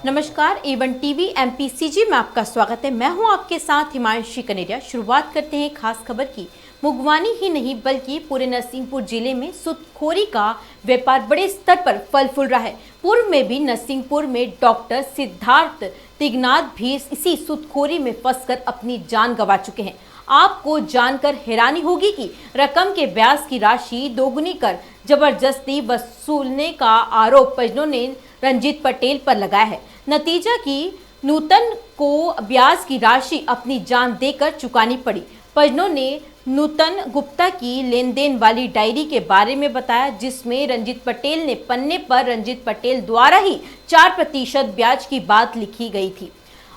नमस्कार, A1 TV MPCG में आपका स्वागत है। मैं हूं आपके साथ हिमांशी कनेरिया। शुरुआत करते हैं खास खबर की। मुगवानी ही नहीं बल्कि पूरे नरसिंहपुर जिले में सूदखोरी का व्यापार बड़े स्तर पर फल फूल रहा है। पूर्व में भी नरसिंहपुर में डॉक्टर सिद्धार्थ तिगनाथ भी इसी सूदखोरी में फंसकर अपनी जान गंवा चुके हैं। आपको जानकर हैरानी होगी कि रकम के ब्याज की राशि दोगुनी कर जबरदस्ती वसूलने का आरोप परिजनों ने रंजीत पटेल पर लगाया है। नतीजा कि नूतन को ब्याज की राशि अपनी जान देकर चुकानी पड़ी। परिजनों ने नूतन गुप्ता की लेन देन वाली डायरी के बारे में बताया, जिसमें रंजीत पटेल ने पन्ने पर रंजीत पटेल द्वारा ही 4% ब्याज की बात लिखी गई थी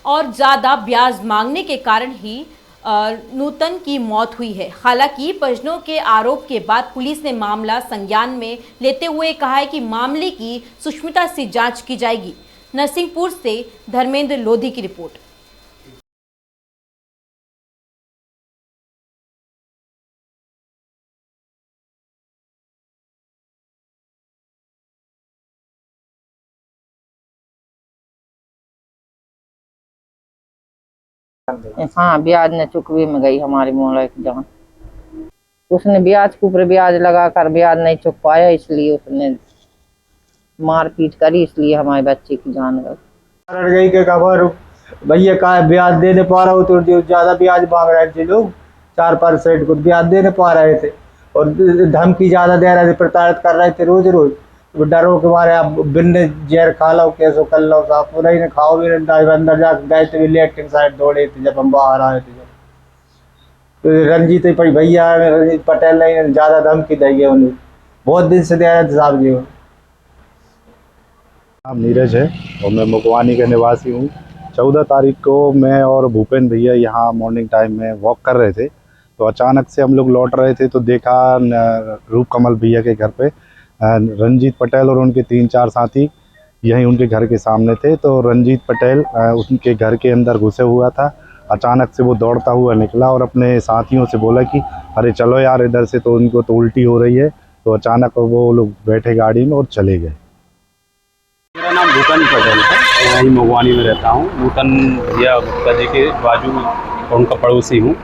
और ज़्यादा ब्याज मांगने के कारण ही नूतन की मौत हुई है। हालांकि परिजनों के आरोप के बाद पुलिस ने मामला संज्ञान में लेते हुए कहा है कि मामले की सूक्ष्मता से जांच की जाएगी। नरसिंहपुर से धर्मेंद्र लोधी की रिपोर्ट। हाँ, ब्याज ने चुकवी में गई हमारी मोहल्ले की जान। उसने ब्याज के ऊपर ब्याज लगाकर ब्याज नहीं चुक पाया, इसलिए उसने मारपीट करी, इसलिए हमारे बच्चे की जान गई के खबर भैया का ब्याज दे नहीं पा रहा हो तो ज्यादा ब्याज मांग रहे थे लोग। 4% को ब्याज दे नहीं पा रहे थे और धमकी ज्यादा दे रहे थे, प्रताड़ित कर रहे थे रोज रोज। डरों के मारे आप बिन जहर खा लो, कैसो कर लो साहब, पूरा ही खाओ भी नहीं। अंदर जाकर गए थे, लेफ्टिंग साइड दौड़े थे जब हम बाहर आए थे। तो रंजीत भैया रंजीत पटेल ने ज्यादा धमकी दी है उन्हें, बहुत दिन से दे रहे थे साहब जी। नाम नीरज है और मैं मुगवानी का निवासी हूँ। 14 तारीख को मैं और भूपेन भैया यहाँ मॉर्निंग टाइम में वॉक कर रहे थे, तो अचानक से हम लोग लौट रहे थे तो देखा रूप कमल भैया के घर पे रंजीत पटेल और उनके 3-4 साथी यहीं उनके घर के सामने थे। तो रंजीत पटेल उनके घर के अंदर घुसे हुआ था। अचानक से वो दौड़ता हुआ निकला और अपने साथियों से बोला कि अरे चलो यार इधर से, तो उनको तो उल्टी हो रही है। तो अचानक वो लोग बैठे गाड़ी में और चले गए। मेरा नाम भूपेन पटेल है, मैं यहीं मुगवानी में रहता हूँ। नूतन भैया गुप्ता जी के बाजू और उनका पड़ोसी हूँ।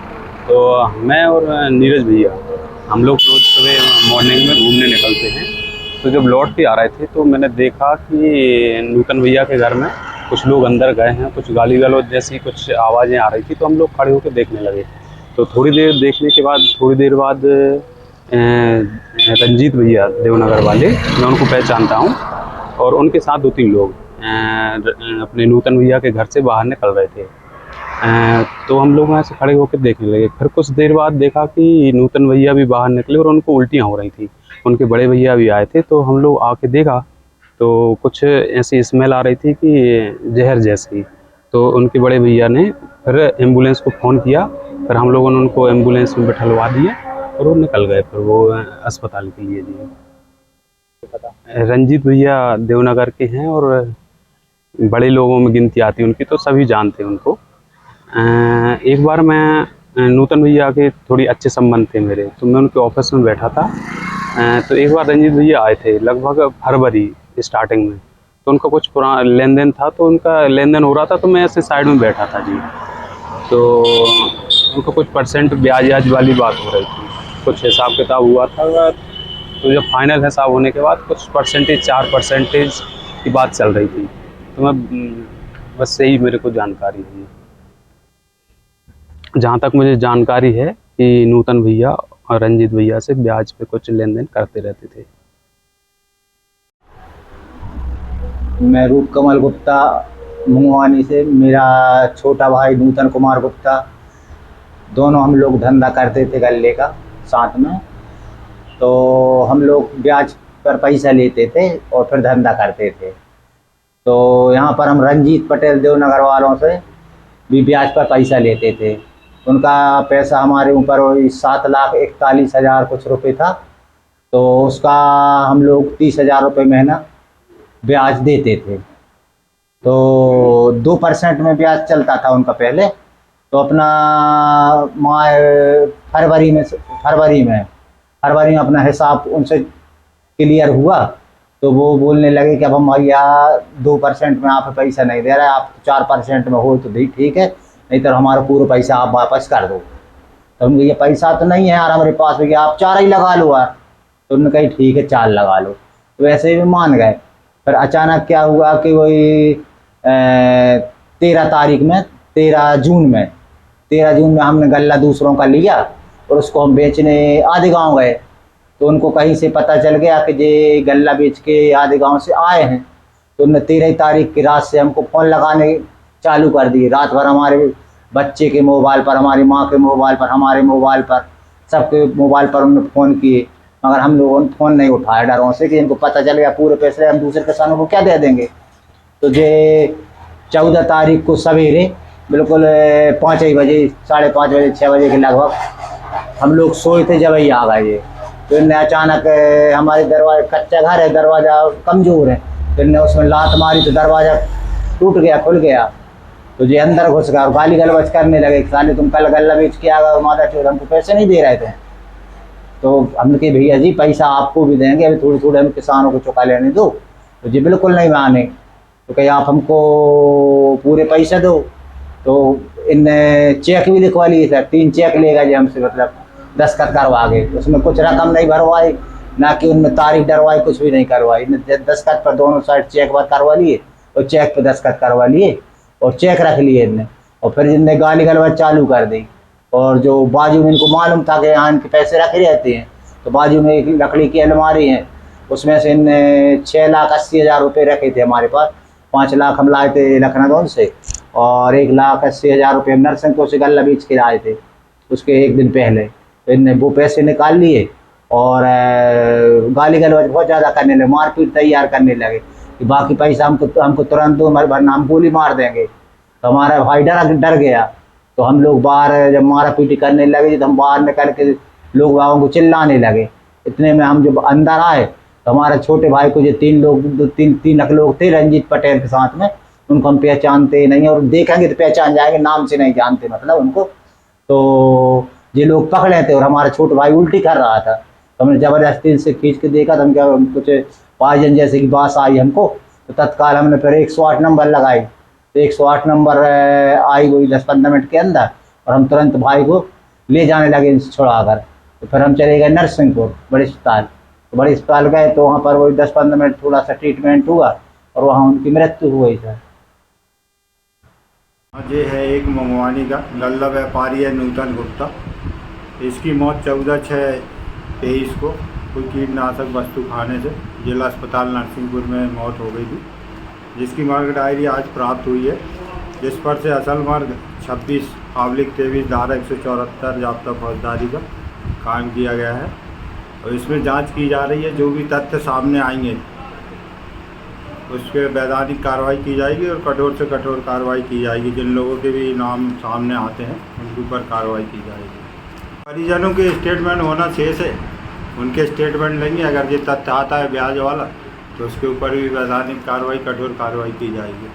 तो मैं और नीरज भैया हम लोग रोज़ सुबह मॉर्निंग में घूमने निकलते हैं। तो जब लौट के आ रहे थे तो मैंने देखा कि नूतन भैया के घर में कुछ लोग अंदर गए हैं, कुछ गाली गलौज जैसी कुछ आवाज़ें आ रही थी। तो हम लोग खड़े होकर देखने लगे। तो थोड़ी देर देखने के बाद थोड़ी देर बाद रंजीत भैया देवनगर वाले, मैं उनको पहचानता हूँ, और उनके साथ 2-3 लोग अपने नूतन भैया के घर से बाहर निकल रहे थे। तो हम लोग वहाँ से खड़े होकर देखने लगे। फिर कुछ देर बाद देखा कि नूतन भैया भी बाहर निकले और उनको उल्टियाँ हो रही थी। उनके बड़े भैया भी आए थे। तो हम लोग आके देखा तो कुछ ऐसी स्मेल आ रही थी कि जहर जैसी। तो उनके बड़े भैया ने फिर एम्बुलेंस को फ़ोन किया। फिर हम लोगों ने उनको एम्बुलेंस में बिठलवा दिया और वो निकल गए फिर वो अस्पताल के लिए जी। रंजीत भैया देवनगर के हैं और बड़े लोगों में गिनती आती है उनकी, तो सभी जानते हैं उनको। एक बार मैं नूतन भैया के थोड़ी अच्छे संबंध थे मेरे, तो मैं उनके ऑफिस में बैठा था। तो एक बार रंजीत भैया आए थे लगभग फरवरी स्टार्टिंग में। तो उनका कुछ पुराना लेन देन था, तो उनका लेन देन हो रहा था, तो मैं ऐसे साइड में बैठा था जी। तो उनको कुछ % ब्याज वाली बात हो रही थी, कुछ हिसाब किताब हुआ था। तो जब फाइनल हिसाब होने के बाद कुछ % 4% की बात चल रही थी। तो मैं बस यही मेरे को जानकारी है। जहाँ तक मुझे जानकारी है कि नूतन भैया और रंजीत भैया से ब्याज पे कुछ लेन देन करते रहते थे। मैं रूप कमल गुप्ता मुगवानी से, मेरा छोटा भाई नूतन कुमार गुप्ता, दोनों हम लोग धंधा करते थे गल्ले का साथ में। तो हम लोग ब्याज पर पैसा लेते थे और फिर धंधा करते थे। तो यहाँ पर हम रंजीत पटेल देवनगर वालों से भी ब्याज पर पैसा लेते थे। उनका पैसा हमारे ऊपर 7,41,000 कुछ रुपए था। तो उसका हम लोग 30,000 रुपये महीना ब्याज देते थे। तो 2% में ब्याज चलता था उनका पहले। तो अपना फरवरी में अपना हिसाब उनसे क्लियर हुआ। तो वो बोलने लगे कि अब हम भैया 2% में आप पैसा नहीं दे रहे, आप 4% में हो तो ठीक है, नहीं तो हमारा पूरा पैसा आप वापस कर दो। तो उनके ये पैसा तो नहीं है यार हमारे पास, भैया आप 4 ही लगा लो यार। तो उन्होंने कही ठीक है 4 लगा लो, तो वैसे ही मान गए। फिर अचानक क्या हुआ कि वही 13 तारीख में 13 जून में हमने गल्ला दूसरों का लिया और उसको हम बेचने आधे गांव गए। तो उनको कहीं से पता चल गया कि ये गल्ला बेच के आधे गांव से आए हैं। तो उन्होंने 13 तारीख की रात से हमको फ़ोन लगाने चालू कर दिए। रात भर हमारे बच्चे के मोबाइल पर, हमारी माँ के मोबाइल पर, हमारे मोबाइल पर, सबके मोबाइल पर उन्होंने फ़ोन किए, मगर हम लोगों ने फ़ोन नहीं उठाया डरों से कि इनको पता चल गया पूरे पैसे हम दूसरे किसानों को क्या दे देंगे। तो ये 14 तारीख को सवेरे बिल्कुल 5 बजे, 5:30 बजे, 6 बजे के लगभग हम लोग सोए थे, जब ही आ गए ये। तो इनने अचानक हमारे दरवाजा, कच्चा घर है, दरवाज़ा कमज़ोर है, तो इनने उसमें लात मारी तो दरवाज़ा टूट गया, खुल गया। तो ये अंदर घुस गया और गाली गलौज करने लगे, साले तुम कल गल्ला बेच के आ गए, माता चोर हमको पैसे नहीं दे रहे थे। तो हमने कहा भैया जी पैसा आपको भी देंगे, अभी थोड़ी थोड़ी हम किसानों को चुका लेने दो। तो जी बिल्कुल नहीं माने, तो कहीं आप हमको पूरे पैसे दो। तो इनने चेक भी लिखवा लिए सर, 3 चेक ले गए हमसे, मतलब दस्तखत करवा गए। उसमें कुछ रकम नहीं भरवाई, ना कि उनमें तारीख डरवाई, कुछ भी नहीं करवाई। दस्तखत पर दोनों साइड चेक बात करवा लिए और चेक पे दस्तखत करवा लिए और चेक रख लिए इनने। और फिर इनने गाली गलौज चालू कर दी। और जो बाजू में इनको मालूम था कि यहाँ इनके पैसे रखे रहते हैं, तो बाजू में एक लकड़ी की अलमारी है, उसमें से इनने 6,80,000 रुपये रखे थे हमारे पास। 5 लाख हम लाए थे लखनऊ से और 1,80,000 रुपये हम नरसिंहपुर से गल्ला बेच के लाए थे उसके एक दिन पहले। तो इनने वो पैसे निकाल लिए और गाली गलौज बहुत ज़्यादा करने लगे, मारपीट तैयार करने लगे कि बाकी पैसा हमको तुरंत दो, हमारे वरना हम गोली मार देंगे। तो हमारा भाई डर गया। तो हम लोग बाहर जब मारा पीटी करने लगे तो हम बाहर निकल के लोग बागों को चिल्लाने लगे। इतने में हम जब अंदर आए तो हमारे छोटे भाई को जो 3 लोग थे रंजीत पटेल के साथ में, उनको हम पहचानते नहीं और देखेंगे तो पहचान जाएंगे, नाम से नहीं जानते मतलब उनको। तो ये लोग पकड़े थे और हमारा छोटा भाई उल्टी कर रहा था। तो हमने ज़बरदस्ती से खींच के देखा, तो हम क्या कुछ पायजन जैसे की बात आई हमको। तो तत्काल हमने फिर 108 नंबर लगाई। तो 108 नंबर आई वही 10-15 मिनट के अंदर और हम तुरंत भाई को ले जाने लगे इनसे छुड़ाकर। तो फिर हम चले गए नरसिंहपुर बड़े अस्पताल। तो बड़े अस्पताल गए तो वहाँ पर वही 10-15 मिनट थोड़ा सा ट्रीटमेंट हुआ और वहाँ उनकी मृत्यु हो गई सर। ये है एक मंगवानी का गल्ला व्यापारी है नूतन गुप्ता। इसकी मौत 14/6/23 को कोई कीटनाशक वस्तु खाने से जिला अस्पताल नरसिंहपुर में मौत हो गई थी, जिसकी मर्ग डायरी आज प्राप्त हुई है, जिस पर से असल मर्ग 26/23 धारा 174 ज़ाब्ता फौजदारी का कायम किया गया है और इसमें जांच की जा रही है। जो भी तथ्य सामने आएंगे उस पर वैधानिक कार्रवाई की जाएगी और कठोर से कठोर कार्रवाई की जाएगी। जिन लोगों के भी नाम सामने आते हैं उनके ऊपर कार्रवाई की जाएगी। परिजनों के स्टेटमेंट होना शेष है, उनके स्टेटमेंट लेंगे। अगर ये तथ्य आता है ब्याज वाला तो उसके ऊपर भी वैधानिक कार्रवाई, कठोर कार्रवाई की जाएगी।